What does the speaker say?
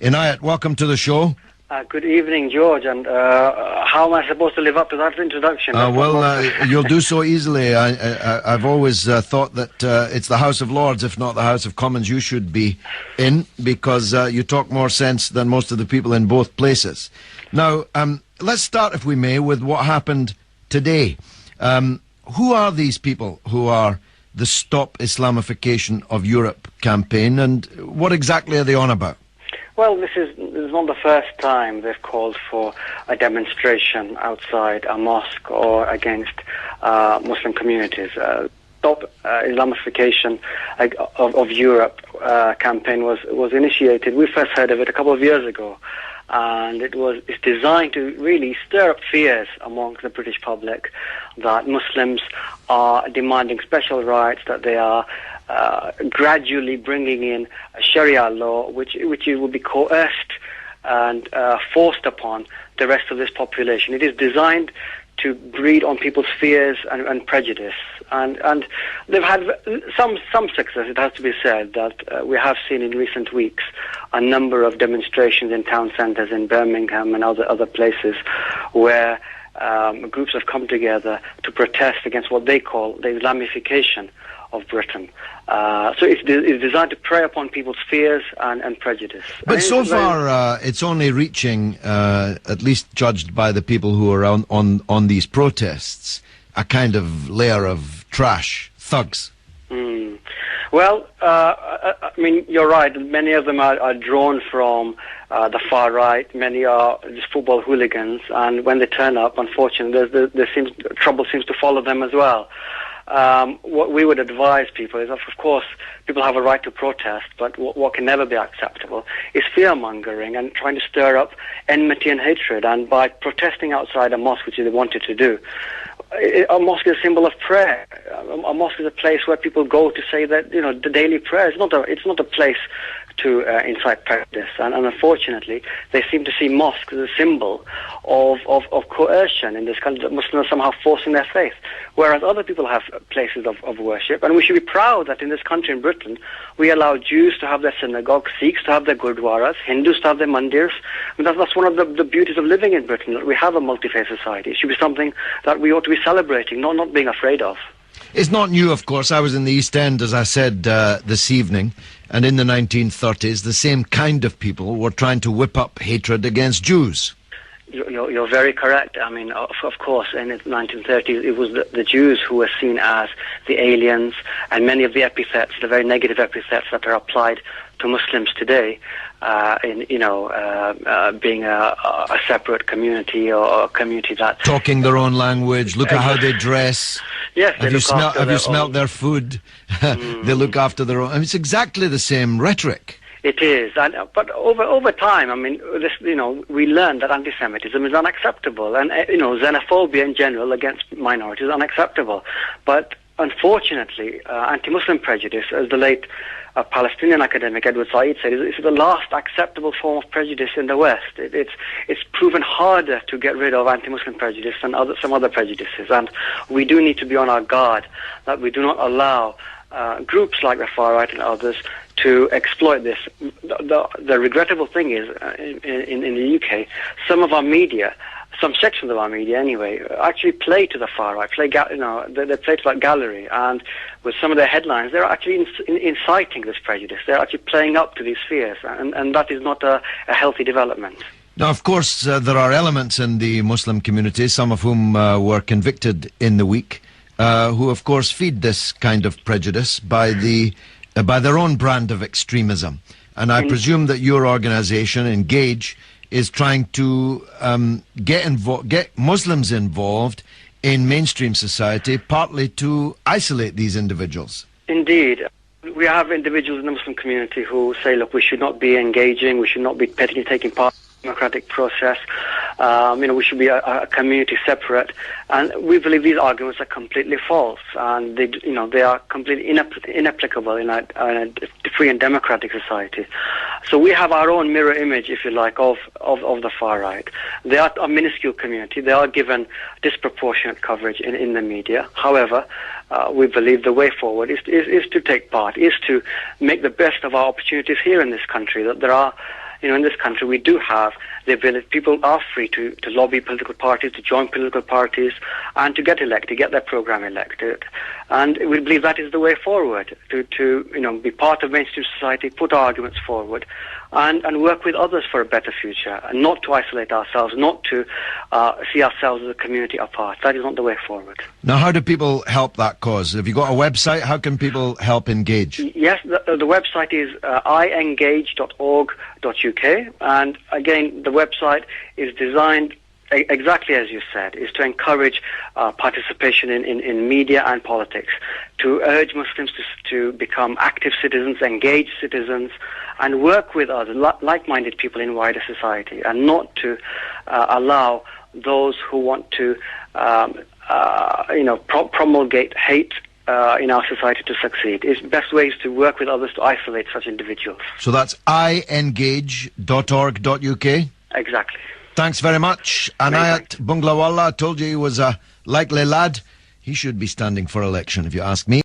Inayat, welcome to the show. Good evening, George, and how am I supposed to live up to that introduction? You'll do so easily. I've always thought that it's the House of Lords, if not the House of Commons, you should be in, because you talk more sense than most of the people in both places. Now, let's start, if we may, with what happened today. Who are these people who are the Stop Islamification of Europe campaign, and what exactly are they on about? Well, this is not the first time they've called for a demonstration outside a mosque or against Muslim communities. Stop Islamification of Europe campaign was initiated. We first heard of it a couple of years ago, and it's designed to really stir up fears amongst the British public that Muslims are demanding special rights, that they are gradually bringing in a Sharia law, which will be coerced and forced upon the rest of this population. It is designed to breed on people's fears and prejudice, and they've had some success. It has to be said that we have seen in recent weeks a number of demonstrations in town centres in Birmingham and other places where groups have come together to protest against what they call the Islamification of Britain. So it's designed to prey upon people's fears and prejudice. But so far, it's only reaching, at least judged by the people who are on these protests, a kind of layer of trash, thugs. Well, I mean, you're right. Many of them are drawn from the far right. Many are just football hooligans, and when they turn up, unfortunately, trouble seems to follow them as well. What we would advise people is, of course, people have a right to protest, but what can never be acceptable is fear-mongering and trying to stir up enmity and hatred. And by protesting outside a mosque, which they wanted to do, a mosque is a symbol of prayer. A mosque is a place where people go to say that, the daily prayer. It's not a place to incite prejudice, and unfortunately, they seem to see mosques as a symbol of coercion in this country, that Muslims are somehow forcing their faith, whereas other people have places of worship, and we should be proud that in this country, in Britain, we allow Jews to have their synagogues, Sikhs to have their gurdwaras, Hindus to have their mandirs. I mean, that's one of the beauties of living in Britain, that we have a multi-faith society. It should be something that we ought to be celebrating, not being afraid of. It's not new, of course. I was in the East End, as I said, this evening, and in the 1930s, the same kind of people were trying to whip up hatred against Jews. You're very correct. I mean, of course, in the 1930s, it was the Jews who were seen as the aliens, and many of the epithets, the very negative epithets that are applied to Muslims today, being a separate community, or a community that... Talking their own language, look at how they dress. Yes, have you smelt their food? They look after their own... I mean, it's exactly the same rhetoric. It is, but over time, I mean, we learned that anti-Semitism is unacceptable, and xenophobia in general against minorities is unacceptable. But unfortunately, anti-Muslim prejudice, as the late Palestinian academic Edward Said said, is the last acceptable form of prejudice in the West. It's proven harder to get rid of anti-Muslim prejudice than some other prejudices, and we do need to be on our guard that we do not allow groups like the far right and others to exploit this. The regrettable thing is, in the UK, some of our media, some sections of our media anyway, actually play to the far right, they play to that Galloway, and with some of their headlines, they're actually inciting this prejudice. They're actually playing up to these fears, and that is not a healthy development. Now, of course, there are elements in the Muslim community, some of whom were convicted in the week, who, of course, feed this kind of prejudice by their own brand of extremism. And I presume that your organisation, Engage, is trying to get Muslims involved in mainstream society, partly to isolate these individuals. Indeed. We have individuals in the Muslim community who say, look, we should not be engaging, we should not be taking part in the democratic process, we should be a community separate. And we believe these arguments are completely false, and they are completely inapplicable in a free and democratic society. So we have our own mirror image, if you like, of the far right. They are a minuscule community. They are given disproportionate coverage in the media. However, we believe the way forward is to take part, is to make the best of our opportunities here in this country. That there are in this country we do have the ability. People are free to lobby political parties, to join political parties, and to get elected, get their program elected. And we believe that is the way forward, to be part of mainstream society, put our arguments forward, and work with others for a better future, and not to isolate ourselves, not to see ourselves as a community apart. That is not the way forward. Now, how do people help that cause? Have you got a website? How can people help engage? Yes, the website is iengage.org.uk, and again, the website is designed exactly as you said, is to encourage participation in media and politics, to urge Muslims to become active citizens, engaged citizens, and work with others, like-minded people in wider society, and not to allow those who want to, promulgate hate in our society to succeed. The best way is to work with others to isolate such individuals. So that's iengage.org.uk? Exactly. Thanks very much. Inayat Bunglawala, I told you he was a likely lad. He should be standing for election, if you ask me.